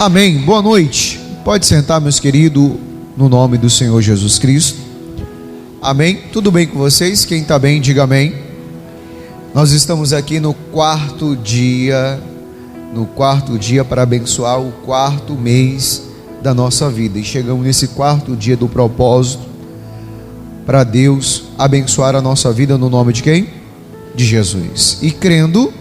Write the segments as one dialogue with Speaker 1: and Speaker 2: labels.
Speaker 1: Amém. Boa noite. Pode sentar, meus queridos, no nome do Senhor Jesus Cristo. Amém. Tudo bem com vocês? Quem está bem, diga amém. Nós estamos aqui no quarto dia para abençoar o quarto mês da nossa vida. E chegamos nesse quarto dia do propósito para Deus abençoar a nossa vida no nome de quem? De Jesus. E crendo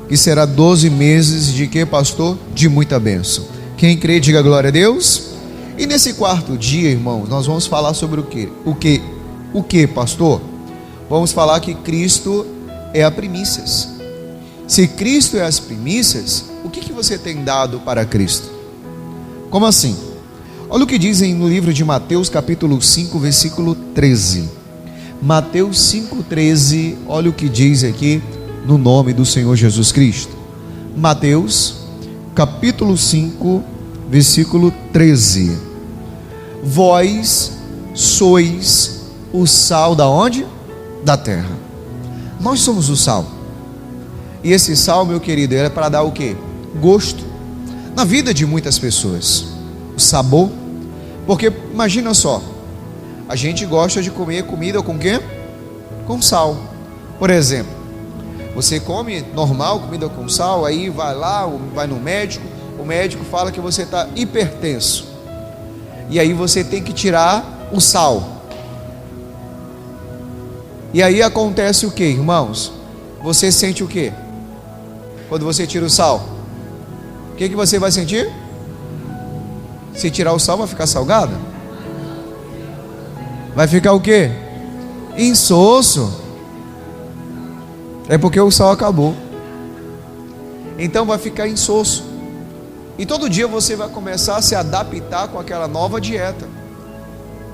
Speaker 1: que será 12 meses de quê, pastor? De muita bênção. Quem crê, diga glória a Deus. E nesse quarto dia, irmãos, nós vamos falar sobre o quê? O que, pastor? Vamos falar que Cristo é a primícias. Se Cristo é as primícias, o que você tem dado para Cristo? Como assim? Olha o que dizem no livro de Mateus capítulo 5, versículo 13. Mateus 5,13, olha o que diz aqui no nome do Senhor Jesus Cristo. Mateus capítulo 5, versículo 13. Vós sois o sal da onde? Da terra. Nós somos o sal. E esse sal, meu querido, é para dar o quê? Gosto na vida de muitas pessoas. O sabor. Porque imagina só, a gente gosta de comer comida com quê? Com sal. Por exemplo, você come normal, comida com sal, aí vai lá, vai no médico, o médico fala que você está hipertenso. E aí você tem que tirar o sal. E aí acontece o que, irmãos? Você sente o que? Quando você tira o sal, o que você vai sentir? Se tirar o sal, vai ficar salgado? Vai ficar o que? Insosso. É porque o sal acabou. Então vai ficar insosso. E todo dia você vai começar a se adaptar com aquela nova dieta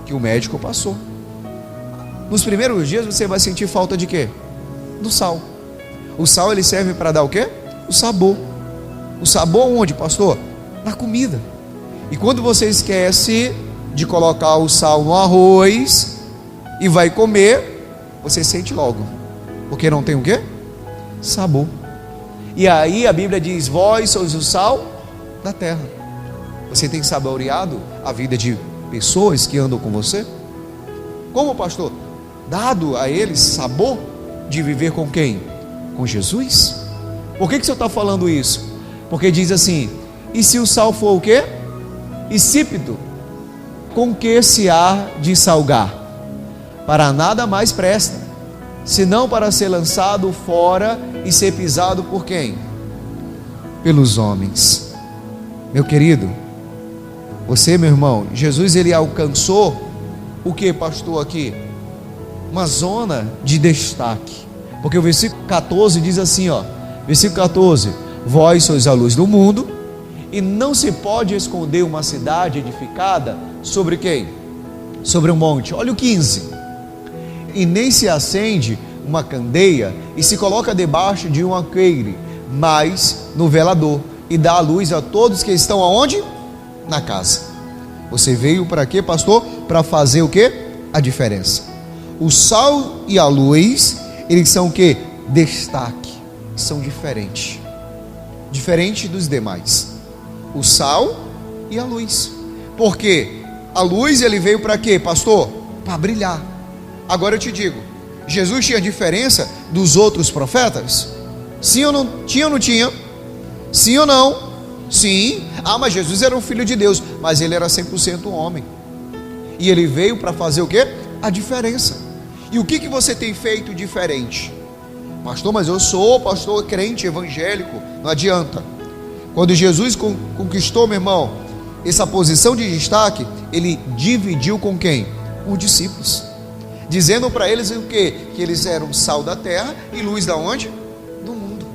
Speaker 1: que o médico passou. Nos primeiros dias você vai sentir falta de quê? Do sal. O sal ele serve para dar o quê? O sabor. O sabor onde, pastor? Na comida. E quando você esquece de colocar o sal no arroz e vai comer, você sente logo. Porque não tem o quê? Sabor. E aí a Bíblia diz: vós sois o sal da terra. Você tem saboreado a vida de pessoas que andam com você? Como, pastor? Dado a eles sabor de viver com quem? Com Jesus? Por que o senhor está falando isso? Porque diz assim: e se o sal for o quê? Insípido, com que se há de salgar? Para nada mais presta, senão para ser lançado fora e ser pisado por quem? Pelos homens. Meu querido, você, meu irmão, Jesus ele alcançou o que, pastor, aqui? Uma zona de destaque. Porque o versículo 14 diz assim, ó, versículo 14: vós sois a luz do mundo, e não se pode esconder uma cidade edificada sobre quem? Sobre um monte. Olha o 15: e nem se acende uma candeia e se coloca debaixo de um alqueire, mas no velador, e dá a luz a todos que estão aonde? Na casa. Você veio para quê, pastor? Para fazer o quê? A diferença. O sal e a luz, eles são o quê? Destaque. São diferentes. Diferente dos demais. O sal e a luz. Porque a luz ele veio para quê, pastor? Para brilhar. Agora eu te digo, Jesus tinha diferença dos outros profetas? Sim ou não? Tinha ou não tinha? Sim ou não? Sim. Ah, mas Jesus era um filho de Deus, mas ele era 100% homem. E ele veio para fazer o quê? A diferença. E o que você tem feito diferente? Pastor, mas eu sou pastor crente evangélico. Não adianta. Quando Jesus conquistou, meu irmão, essa posição de destaque, ele dividiu com quem? Com os discípulos, dizendo para eles o quê? Que eles eram sal da terra e luz da onde? Do mundo.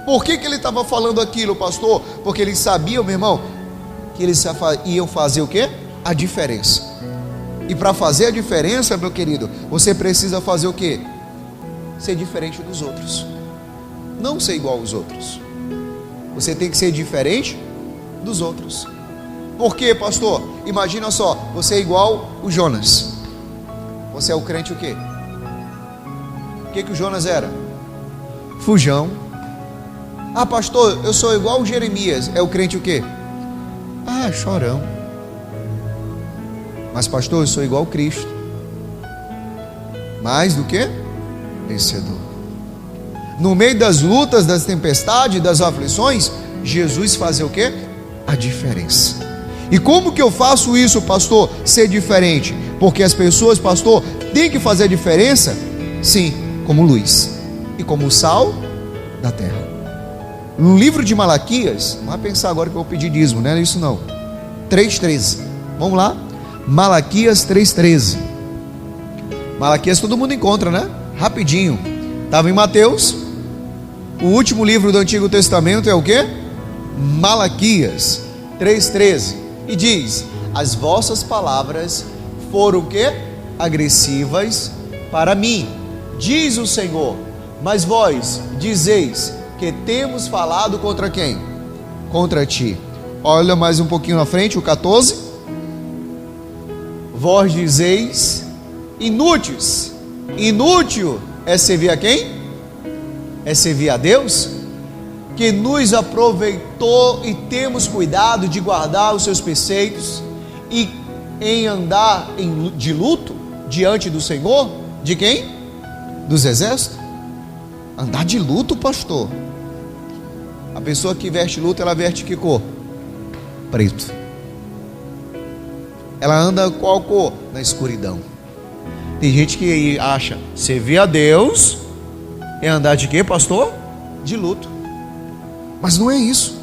Speaker 1: Por que ele estava falando aquilo, pastor? Porque eles sabiam, meu irmão, que eles iam fazer o quê? A diferença. E para fazer a diferença, meu querido, você precisa fazer o quê? Ser diferente dos outros. Não ser igual aos outros. Você tem que ser diferente dos outros. Por quê, pastor? Imagina só, você é igual o Jonas. Você é o crente o quê? O que o Jonas era? Fujão. Ah, pastor, eu sou igual o Jeremias. É o crente o quê? Ah, chorão. Mas pastor, eu sou igual a Cristo. Mais do que vencedor. No meio das lutas, das tempestades, das aflições, Jesus fazia o quê? A diferença. E como que eu faço isso, pastor? Ser diferente. Porque as pessoas, pastor, têm que fazer a diferença? Sim, como luz e como sal da terra. No livro de Malaquias, não vai pensar agora que eu vou pedir dízimo, não é isso não. 3,13. Vamos lá? Malaquias 3,13. Malaquias todo mundo encontra, né? Rapidinho. Estava em Mateus. O último livro do Antigo Testamento é o quê? Malaquias 3,13. E diz: as vossas palavras foram o quê? Agressivas para mim, diz o Senhor. Mas vós dizeis que temos falado contra quem? Contra ti. Olha mais um pouquinho na frente, o 14. Vós dizeis inúteis. Inútil é servir a quem? É servir a Deus, que nos aproveitou e temos cuidado de guardar os seus preceitos e em andar de luto diante do Senhor. De quem? Dos exércitos. Andar de luto, pastor. A pessoa que veste luto, ela veste que cor? Preto. Ela anda qual cor? Na escuridão. Tem gente que acha servir a Deus é andar de quê, pastor? De luto. Mas não é isso.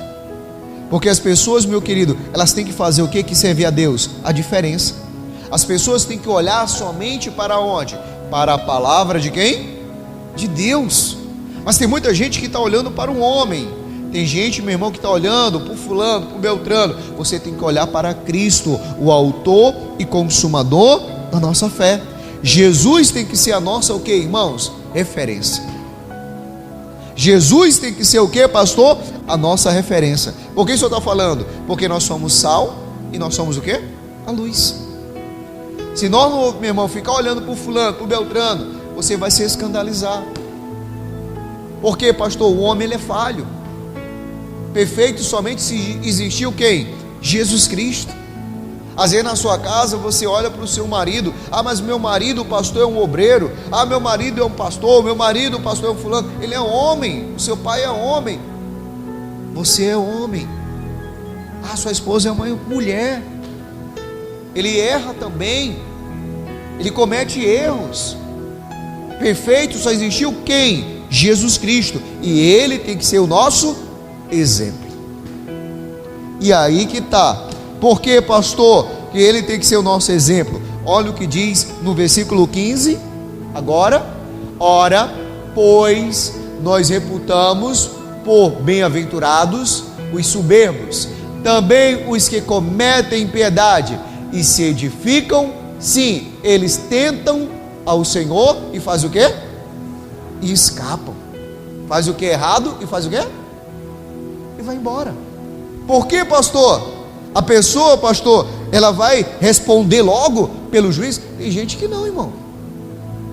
Speaker 1: Porque as pessoas, meu querido, elas têm que fazer o quê? Que servir a Deus? A diferença. As pessoas têm que olhar somente para onde? Para a palavra de quem? De Deus. Mas tem muita gente que está olhando para um homem. Tem gente, meu irmão, que está olhando para o fulano, para o Beltrano. Você tem que olhar para Cristo, o autor e consumador da nossa fé. Jesus tem que ser a nossa o quê, irmãos? Referência. Jesus tem que ser o que, pastor? A nossa referência. Por que o senhor está falando? Porque nós somos sal e nós somos o que? A luz. Se nós, meu irmão, ficar olhando para o fulano, para o Beltrano, você vai se escandalizar. Porque, pastor, o homem ele é falho. Perfeito somente se existiu quem? Jesus Cristo. Às vezes na sua casa você olha para o seu marido: ah, mas meu marido, pastor, é um obreiro. Ah, meu marido é um pastor. Meu marido, pastor, é um fulano. Ele é homem. O seu pai é homem. Você é homem. Ah, sua esposa é uma mulher. Ele erra também. Ele comete erros. Perfeito só existiu quem? Jesus Cristo. E ele tem que ser o nosso exemplo. E aí que está. Por que, pastor, que ele tem que ser o nosso exemplo? Olha o que diz no versículo 15. Agora, ora, pois nós reputamos por bem-aventurados os soberbos, também os que cometem impiedade e se edificam. Sim, eles tentam ao Senhor e fazem o quê? E escapam. Faz o que errado e faz o quê? E vai embora. Por que, pastor? A pessoa, pastor, ela vai responder logo pelo juiz? Tem gente que não, irmão.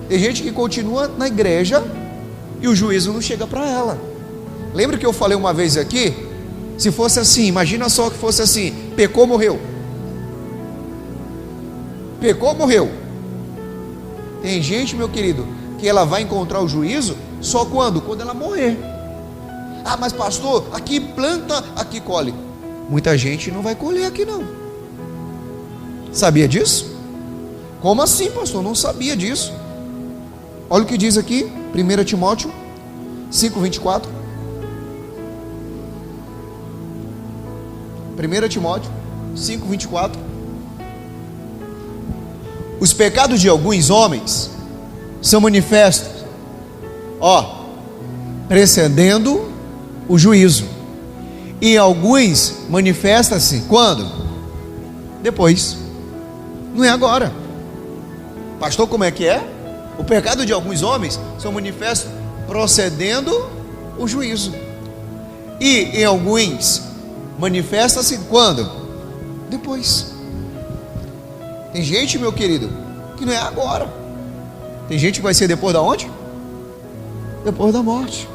Speaker 1: Tem gente que continua na igreja e o juízo não chega para ela. Lembra que eu falei uma vez aqui? Se fosse assim, imagina só que fosse assim: pecou, morreu. Pecou, morreu. Tem gente, meu querido, que ela vai encontrar o juízo só quando? Quando ela morrer. Ah, mas pastor, aqui planta, aqui colhe. Muita gente não vai colher aqui não. Sabia disso? Como assim, pastor? Não sabia disso. Olha o que diz aqui, 1 Timóteo 5:24. 1 Timóteo 5:24. Os pecados de alguns homens são manifestos, precedendo o juízo. E alguns manifestam-se quando? Depois. Não é agora. Pastor, como é que é? O pecado de alguns homens são manifestos procedendo o juízo. E em alguns manifesta-se quando? Depois. Tem gente, meu querido, que não é agora. Tem gente que vai ser depois da onde? Depois da morte.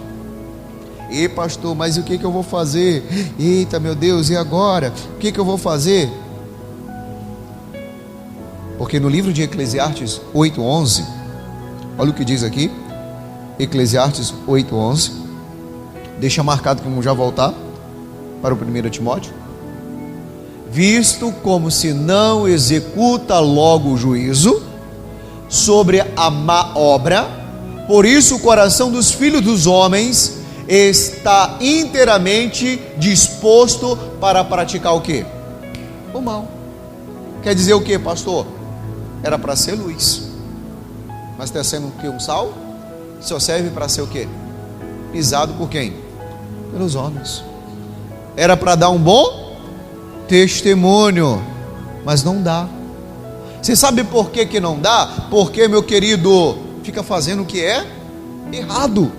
Speaker 1: E pastor, mas o que eu vou fazer? Eita, meu Deus, e agora? O que eu vou fazer? Porque no livro de Eclesiastes 8:11, olha o que diz aqui, Eclesiastes 8:11, deixa marcado que vamos já voltar para o 1 Timóteo. Visto como se não executa logo o juízo sobre a má obra, por isso o coração dos filhos dos homens está inteiramente disposto para praticar o quê? O mal. Quer dizer o quê, pastor? Era para ser luz, mas está sendo o quê? Um sal? Só serve para ser o quê? Pisado por quem? Pelos homens. Era para dar um bom testemunho, mas não dá. Você sabe por que não dá? Porque, meu querido, fica fazendo o que é errado.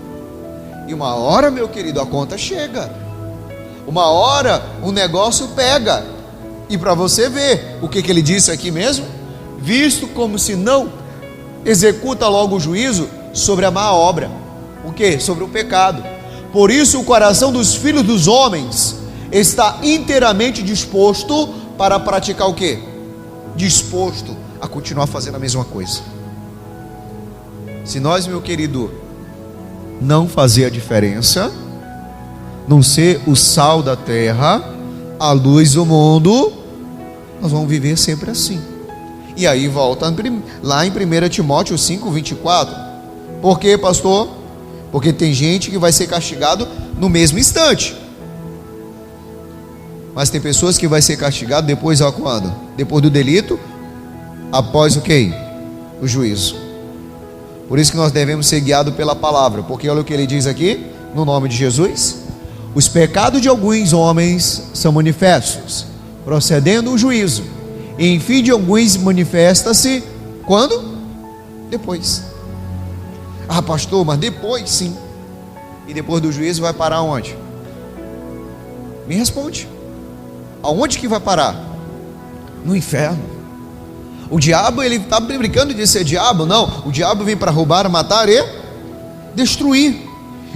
Speaker 1: E uma hora, meu querido, a conta chega. Uma hora o negócio pega. E para você ver, o que ele disse aqui mesmo? Visto como se não executa logo o juízo sobre a má obra. O que? Sobre o pecado. Por isso o coração dos filhos dos homens está inteiramente disposto para praticar o que? Disposto a continuar fazendo a mesma coisa. Se nós, meu querido, não fazer a diferença, não ser o sal da terra, a luz do mundo, nós vamos viver sempre assim. E aí volta lá em 1 Timóteo 5:24. Por quê, pastor? Porque tem gente que vai ser castigado no mesmo instante, mas tem pessoas que vai ser castigado depois, ó, quando? Depois do delito, após o quê? O juízo. Por isso que nós devemos ser guiados pela palavra, porque olha o que ele diz aqui, no nome de Jesus: os pecados de alguns homens são manifestos, procedendo o juízo, e em fim de alguns manifesta-se, quando? Depois. Ah, pastor, mas depois sim. E depois do juízo vai parar onde? Me responde. Aonde que vai parar? No inferno. O diabo, ele está brincando de ser diabo? Não, o diabo vem para roubar, matar e destruir.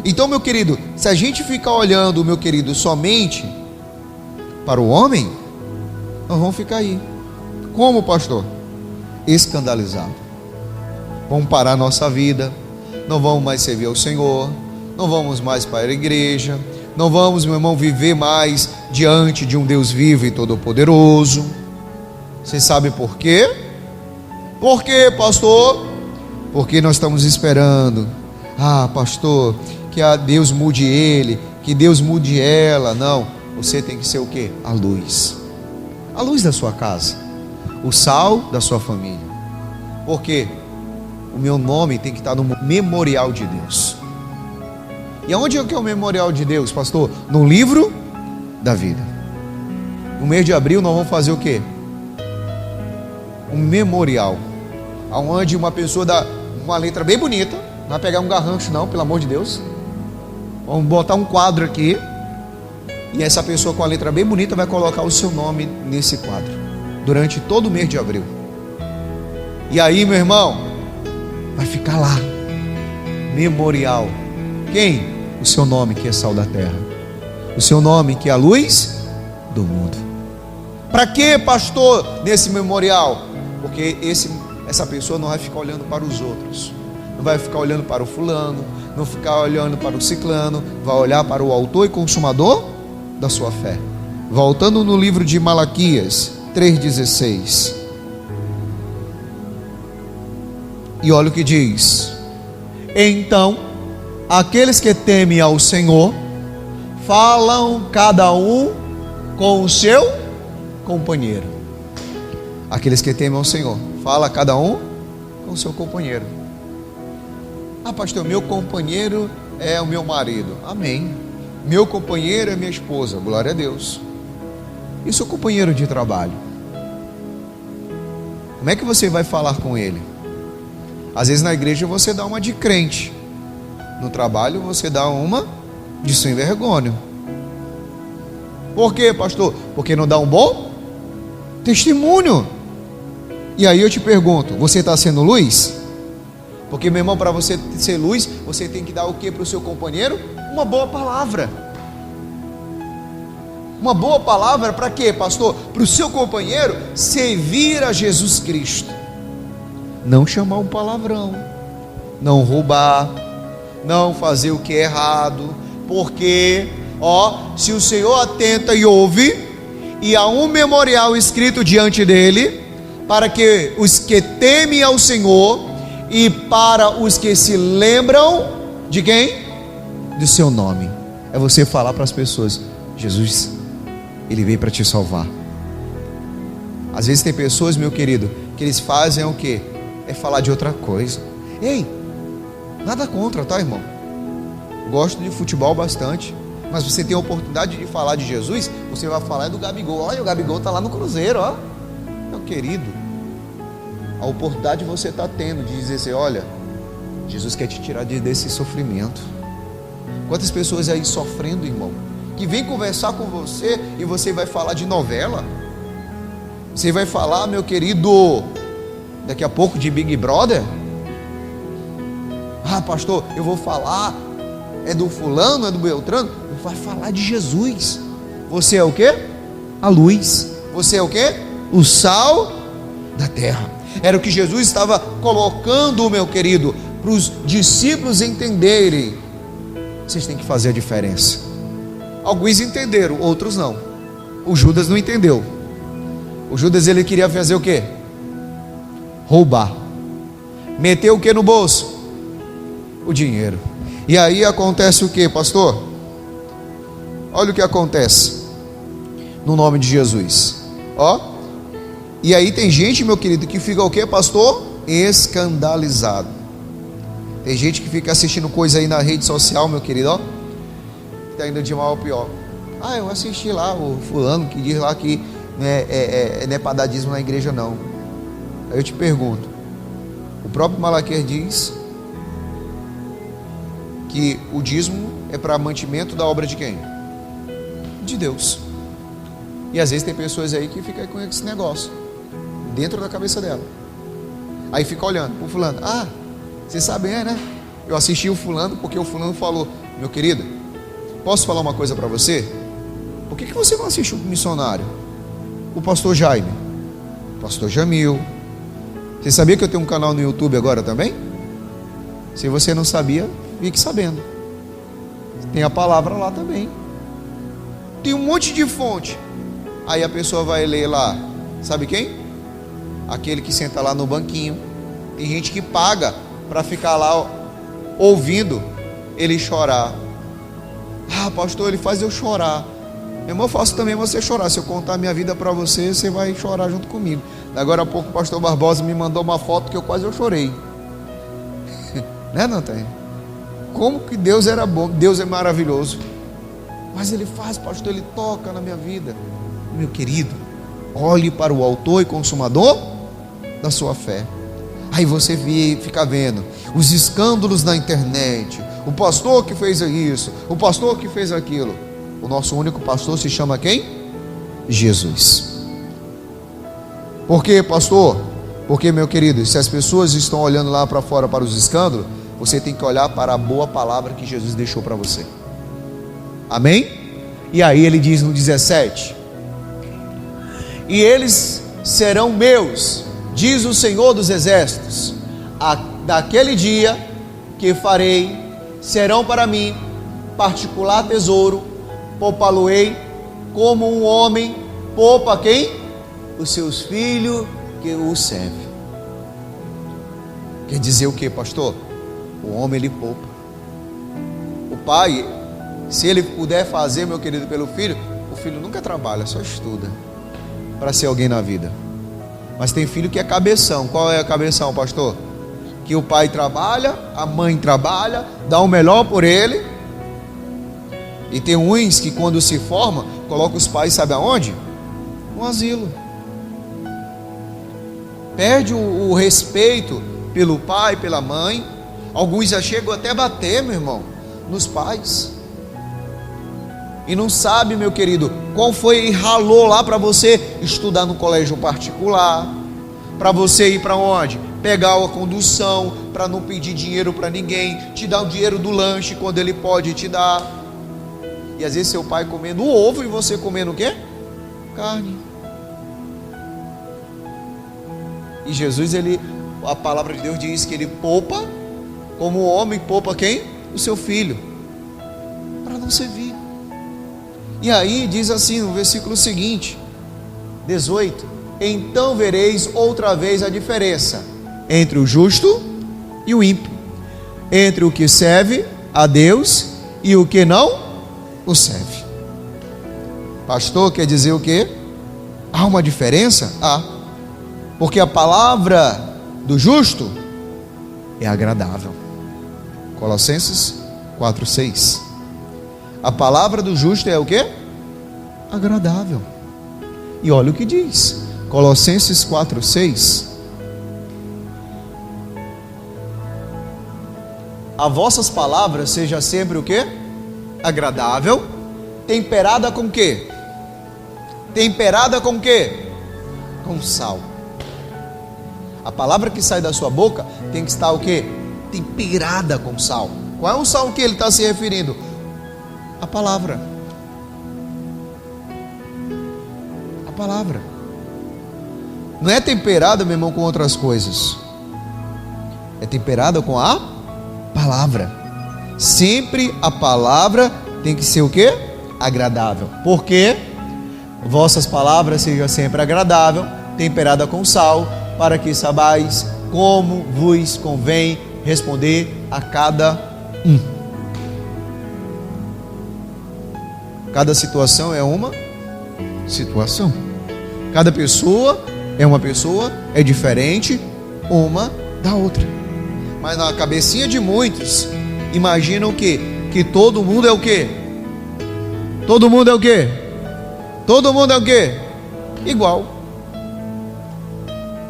Speaker 1: Então, meu querido, se a gente ficar olhando, meu querido, somente para o homem, nós vamos ficar aí. Como, pastor? Escandalizado. Vamos parar a nossa vida, não vamos mais servir ao Senhor, não vamos mais para a igreja, não vamos, meu irmão, viver mais diante de um Deus vivo e todo-poderoso. Você sabe por quê? Por quê, pastor? Porque nós estamos esperando. Ah, pastor, que Deus mude ele, que Deus mude ela. Não, você tem que ser o quê? A luz. A luz da sua casa, o sal da sua família. Por quê? O meu nome tem que estar no memorial de Deus. E aonde é que é o memorial de Deus, pastor? No livro da vida. No mês de abril nós vamos fazer o quê? Um memorial, onde uma pessoa dá uma letra bem bonita, não vai pegar um garrancho não, pelo amor de Deus. Vamos botar um quadro aqui, e essa pessoa com a letra bem bonita vai colocar o seu nome nesse quadro, durante todo o mês de abril. E aí, meu irmão, vai ficar lá, memorial. Quem? O seu nome que é sal da terra, o seu nome que é a luz do mundo. Para que, pastor, nesse memorial? Porque essa pessoa não vai ficar olhando para os outros, não vai ficar olhando para o fulano, não ficar olhando para o ciclano, vai olhar para o autor e consumador da sua fé. Voltando no livro de Malaquias 3,16, e olha o que diz: então aqueles que temem ao Senhor falam cada um com o seu companheiro. Aqueles que temem ao Senhor, fala cada um com o seu companheiro. Ah, pastor, meu companheiro é o meu marido. Amém. Meu companheiro é minha esposa. Glória a Deus. E seu companheiro de trabalho? Como é que você vai falar com ele? Às vezes na igreja você dá uma de crente, no trabalho você dá uma de sem vergonha. Por quê, pastor? Porque não dá um bom testemunho. E aí eu te pergunto, você está sendo luz? Porque, meu irmão, para você ser luz, você tem que dar o que para o seu companheiro? Uma boa palavra. Uma boa palavra para quê, pastor? Para o seu companheiro servir a Jesus Cristo. Não chamar um palavrão, não roubar, não fazer o que é errado, porque, se o Senhor atenta e ouve, e há um memorial escrito diante dele, para que os que temem ao Senhor, e para os que se lembram de quem? Do seu nome. É você falar para as pessoas: Jesus, Ele veio para te salvar. Às vezes tem pessoas, meu querido, que eles fazem o quê? É falar de outra coisa. Ei, nada contra, tá, irmão? Gosto de futebol bastante, mas você tem a oportunidade de falar de Jesus, você vai falar do Gabigol. Olha, o Gabigol está lá no Cruzeiro, ó. Meu querido, a oportunidade você está tendo de dizer assim: olha, Jesus quer te tirar desse sofrimento. Quantas pessoas aí sofrendo, irmão, que vem conversar com você e você vai falar de novela, você vai falar, meu querido, daqui a pouco de Big Brother. Ah, pastor, eu vou falar, é do fulano, é do Beltrano. Vai falar de Jesus. Você é o quê? A luz. Você é o quê? O sal da terra. Era o que Jesus estava colocando, meu querido, para os discípulos entenderem. Vocês têm que fazer a diferença. Alguns entenderam, outros não. O Judas não entendeu. O Judas, ele queria fazer o quê? Roubar. Meter o quê no bolso? O dinheiro. E aí acontece o quê, pastor? Olha o que acontece no nome de Jesus. E aí tem gente, meu querido, que fica o quê, pastor? Escandalizado. Tem gente que fica assistindo coisa aí na rede social, meu querido, que está indo de mal ao pior. Ah, eu assisti lá o fulano que diz lá que não é para dar dízimo na igreja, não. Aí eu te pergunto, o próprio Malaquias diz que o dízimo é para mantimento da obra de quem? De Deus. E às vezes tem pessoas aí que ficam com esse negócio dentro da cabeça dela. Aí fica olhando o fulano. Ah, você sabe, né? Eu assisti o fulano porque o fulano falou. Meu querido, posso falar uma coisa para você? Por que você não assiste o missionário? O pastor Jaime, o pastor Jamil. Você sabia que eu tenho um canal no YouTube agora também? Se você não sabia, fique sabendo. Tem a palavra lá também. Tem um monte de fonte. Aí a pessoa vai ler lá, sabe quem? Aquele que senta lá no banquinho. Tem gente que paga para ficar lá ouvindo ele chorar. Ah, pastor, ele faz eu chorar. Meu irmão, eu faço também você chorar. Se eu contar minha vida para você, você vai chorar junto comigo. Agora há pouco o pastor Barbosa me mandou uma foto que eu quase chorei. Né, Nantanha? Como que Deus era bom, Deus é maravilhoso. Mas Ele faz, pastor, Ele toca na minha vida. Meu querido, olhe para o autor e consumador da sua fé. Aí você fica vendo os escândalos na internet. O pastor que fez isso, o pastor que fez aquilo. O nosso único pastor se chama quem? Jesus. Por quê, pastor? Porque, meu querido, se as pessoas estão olhando lá para fora para os escândalos, você tem que olhar para a boa palavra que Jesus deixou para você. Amém? E aí ele diz no 17: e eles serão meus, diz o Senhor dos Exércitos, daquele dia que farei, serão para mim particular tesouro, poupá-lo-ei como um homem poupa quem? Os seus filhos que o servem. Quer dizer o que, pastor? O homem ele poupa. O pai, se ele puder fazer, meu querido, pelo filho, o filho nunca trabalha, só estuda para ser alguém na vida. Mas tem filho que é cabeção. Qual é a cabeção, pastor? Que o pai trabalha, a mãe trabalha, dá o melhor por ele. E tem uns que quando se forma, coloca os pais, sabe aonde? No asilo. Perde o respeito pelo pai, pela mãe. Alguns já chegam até a bater, meu irmão, nos pais. E não sabe, meu querido, qual foi e ralou lá para você estudar no colégio particular, para você ir para onde? pegar a condução para não pedir dinheiro para ninguém, te dar o dinheiro do lanche quando ele pode te dar. E às vezes seu pai comendo ovo e você comendo o quê? Carne. E Jesus, a palavra de Deus diz que ele poupa, como o homem poupa quem? O seu filho, para não servir. E aí diz assim no versículo seguinte, 18: então vereis outra vez a diferença entre o justo e o ímpio, entre o que serve a Deus e o que não o serve. Pastor, quer dizer o quê? Há uma diferença? Há. Porque a palavra do justo é agradável. Colossenses 4:6. A palavra do justo é o quê? Agradável. E olha o que diz Colossenses 4:6: a vossas palavras seja sempre o quê? Agradável, temperada com o quê? Temperada com o quê? Com sal. A palavra que sai da sua boca tem que estar o quê? Temperada com sal. Qual é o sal que ele está se referindo? A palavra. A palavra. Não é temperada, meu irmão, com outras coisas. É temperada com a palavra. Sempre a palavra tem que ser o quê? Agradável. Por quê? Vossas palavras sejam sempre agradável, temperada com sal, para que saibais como vos convém responder a cada um. Cada situação é uma situação. Cada pessoa é uma pessoa, é diferente uma da outra. Mas na cabecinha de muitos, imaginam que todo mundo é o quê? Todo mundo é o quê? Todo mundo é o quê? Igual.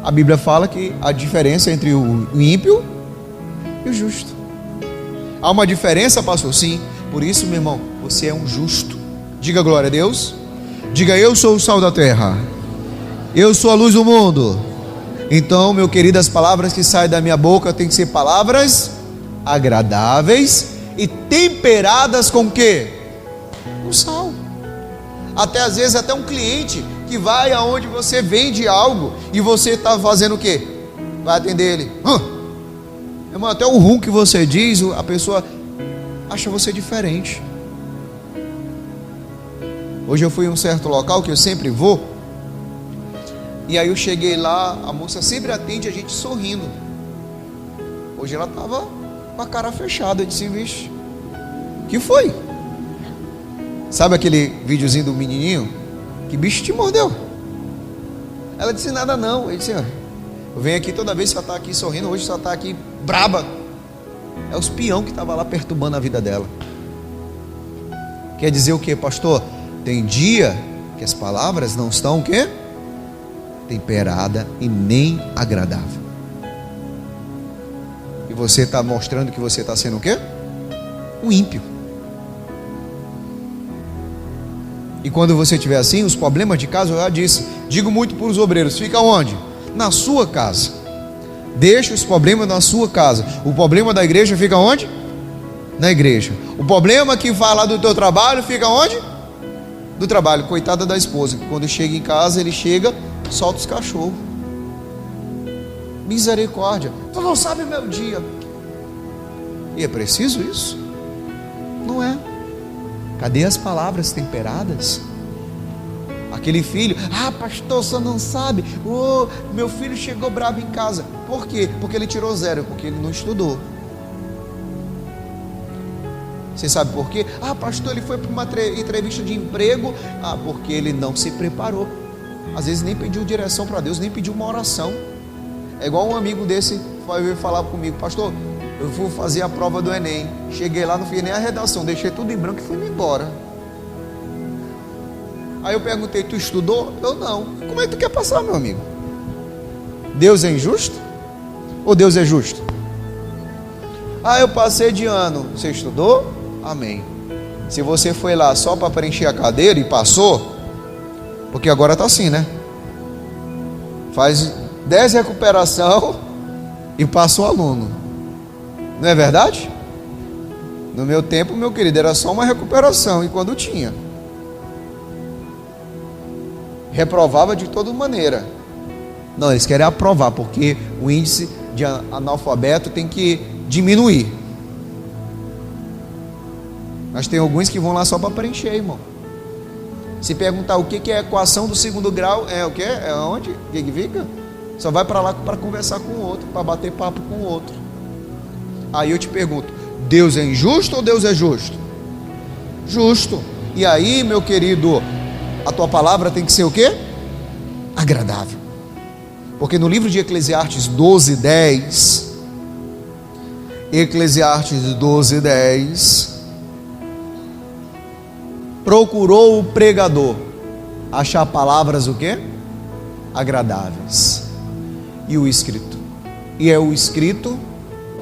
Speaker 1: A Bíblia fala que a diferença entre o ímpio e o justo. Há uma diferença, pastor? Sim. Por isso, meu irmão, você é um justo. Diga glória a Deus. Diga: eu sou o sal da terra, eu sou a luz do mundo. Então, meu querido, as palavras que saem da minha boca tem que ser palavras agradáveis e temperadas com o quê? Com sal. Até às vezes até um cliente que vai aonde você vende algo e você está fazendo o quê? Vai atender ele. Irmão, até o rum que você diz, a pessoa acha você diferente. Hoje eu fui em um certo local que eu sempre vou, e aí eu cheguei lá, a moça sempre atende a gente sorrindo. Hoje ela estava com a cara fechada. Eu disse: vixe, o que foi? Sabe aquele videozinho do menininho? Que bicho te mordeu? Ela disse: nada não. Eu disse: eu venho aqui toda vez que ela está aqui sorrindo, hoje ela está aqui braba. É os peão que estava lá perturbando a vida dela. Quer dizer o que, pastor? Tem dia que as palavras não estão o quê? Temperada e nem agradável. E você está mostrando que você está sendo o quê? Um ímpio. E quando você estiver assim, os problemas de casa, eu já disse, digo muito para os obreiros: fica onde? Na sua casa. Deixa os problemas na sua casa. O problema da igreja fica onde? Na igreja. O problema que vai lá do teu trabalho fica onde? Do trabalho. Coitada da esposa, que quando chega em casa, ele chega, solta os cachorros. Misericórdia. Tu não sabe o meu dia. E é preciso isso? Não é. Cadê as palavras temperadas? Aquele filho: pastor, você não sabe, meu filho chegou bravo em casa. Por quê? Porque ele tirou 0, porque ele não estudou. Você sabe por quê? Pastor, ele foi para uma entrevista de emprego. Porque ele não se preparou. Às vezes nem pediu direção para Deus, nem pediu uma oração. É igual um amigo desse foi falar comigo: pastor, eu vou fazer a prova do Enem. Cheguei lá, não fiz nem a redação, deixei tudo em branco e fui embora. Aí eu perguntei: tu estudou? Eu não. Como é que tu quer passar, meu amigo? Deus é injusto? Ou Deus é justo? Eu passei de ano. Você estudou? Amém. Se você foi lá só para preencher a cadeira e passou, porque agora está assim, né? Faz 10 recuperação e passou aluno. Não é verdade? No meu tempo, meu querido, era só uma recuperação, e quando tinha, reprovava de toda maneira. Não, eles querem aprovar, porque o índice de analfabeto tem que diminuir. Mas tem alguns que vão lá só para preencher, irmão. Se perguntar o que é a equação do segundo grau, é o quê? É onde? O que fica? Só vai para lá para conversar com o outro, para bater papo com o outro. Aí eu te pergunto, Deus é injusto ou Deus é justo? Justo. E aí, meu querido, a tua palavra tem que ser o quê? Agradável. Porque no livro de Eclesiastes 12:10, Eclesiastes 12:10, procurou o pregador achar palavras o quê? Agradáveis. E o escrito. E é o escrito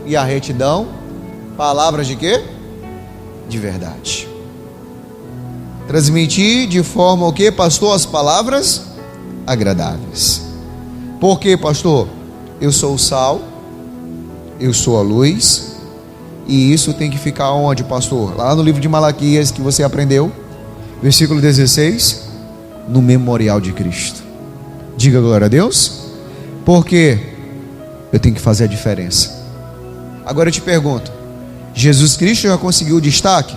Speaker 1: e a retidão, palavras de quê? De verdade. Transmitir de forma o quê, pastor? As palavras agradáveis. Por quê, pastor? Eu sou o sal, eu sou a luz, e isso tem que ficar onde, pastor? Lá no livro de Malaquias que você aprendeu, versículo 16, no memorial de Cristo. Diga glória a Deus. Porque eu tenho que fazer a diferença. Agora eu te pergunto, Jesus Cristo já conseguiu o destaque?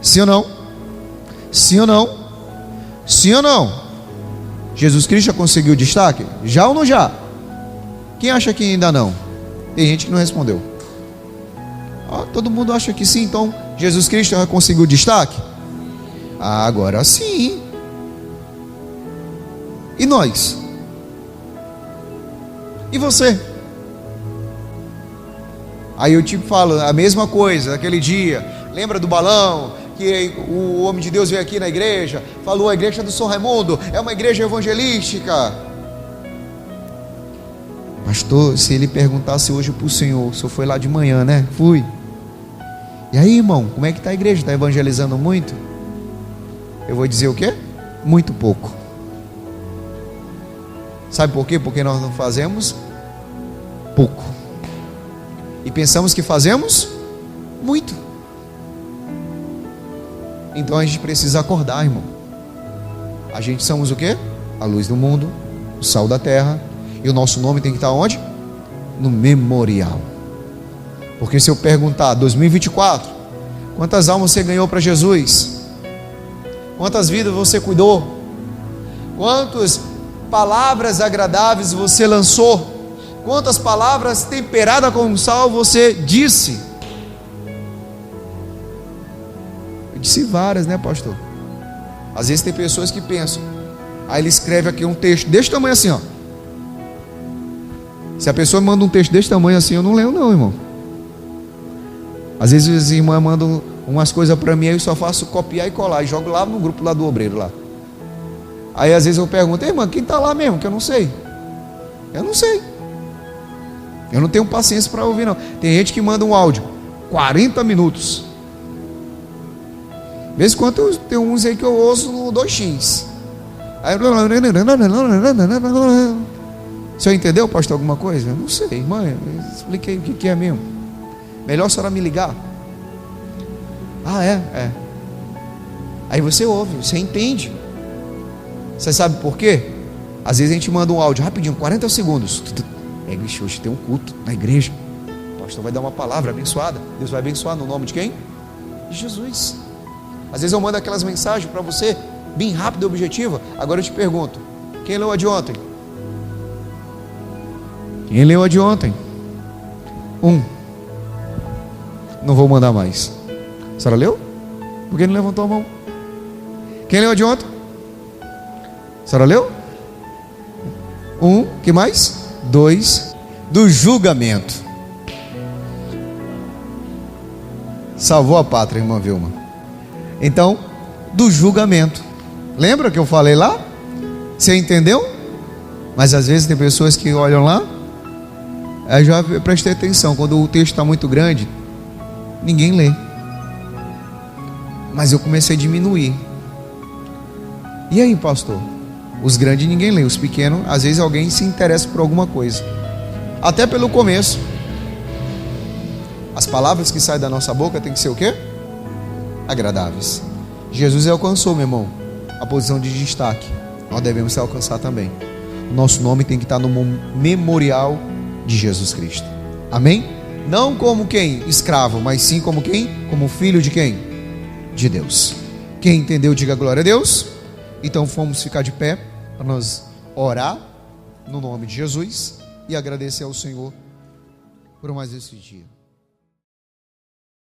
Speaker 1: Sim ou não? Sim ou não? Sim ou não? Jesus Cristo já conseguiu o destaque? Já ou não já? Quem acha que ainda não? Tem gente que não respondeu. Todo mundo acha que sim, então Jesus Cristo já conseguiu o destaque? Agora sim. E nós? E você? Aí eu te falo a mesma coisa, aquele dia. Lembra do balão? Que o homem de Deus veio aqui na igreja, falou: a igreja do São Raimundo é uma igreja evangelística. Pastor, se ele perguntasse hoje para o senhor, o senhor foi lá de manhã, né? Fui. E aí, irmão, como é que está a igreja? Está evangelizando muito? Eu vou dizer o quê? Muito pouco. Sabe por quê? Porque nós não fazemos pouco. E pensamos que fazemos muito. Então a gente precisa acordar, irmão. A gente somos o quê? A luz do mundo, o sal da terra. E o nosso nome tem que estar onde? No memorial. Porque se eu perguntar, 2024, quantas almas você ganhou para Jesus? Quantas vidas você cuidou? Quantas palavras agradáveis você lançou? Quantas palavras temperadas com sal você disse? Eu disse várias, né, pastor? Às vezes tem pessoas que pensam, aí ele escreve aqui um texto desse tamanho assim, ó. Se a pessoa manda um texto desse tamanho assim, eu não leio não, irmão. Às vezes as irmãs mandam umas coisas para mim, aí eu só faço copiar e colar, e jogo lá no grupo lá do obreiro lá. Aí às vezes eu pergunto: ei, irmã, quem está lá mesmo? Que eu não sei. Eu não sei. Eu não tenho paciência para ouvir não. Tem gente que manda um áudio 40 minutos. De vez em quando tem uns aí que eu ouço no 2x. Aí, o senhor entendeu, pastor, alguma coisa? Eu não sei, irmã, expliquei o que é mesmo. Melhor a senhora me ligar. É. Aí você ouve, você entende. Você sabe por quê? Às vezes a gente manda um áudio rapidinho, 40 segundos. Hoje tem um culto na igreja. O pastor vai dar uma palavra abençoada. Deus vai abençoar no nome de quem? De Jesus. Às vezes eu mando aquelas mensagens para você, bem rápida e objetiva. Agora eu te pergunto: quem leu a de ontem? Quem leu a de ontem? Não vou mandar mais. A senhora leu? Por que não levantou a mão? Quem leu a de ontem? A senhora leu? Que mais? 2. Do julgamento. Salvou a pátria, irmã Vilma. Então, do julgamento. Lembra que eu falei lá? Você entendeu? Mas às vezes tem pessoas que olham lá. Aí já prestei atenção. Quando o texto está muito grande, ninguém lê. Mas eu comecei a diminuir. E aí, pastor? Os grandes ninguém lê. Os pequenos, às vezes alguém se interessa por alguma coisa. Até pelo começo. As palavras que saem da nossa boca tem que ser o quê? Agradáveis. Jesus alcançou, meu irmão, a posição de destaque. Nós devemos alcançar também. O nosso nome tem que estar no memorial de Jesus Cristo. Amém? Não como quem? Escravo, mas sim como quem? Como filho de quem? De Deus. Quem entendeu, diga glória a Deus. Então vamos ficar de pé para nós orar no nome de Jesus e agradecer ao Senhor por mais esse dia.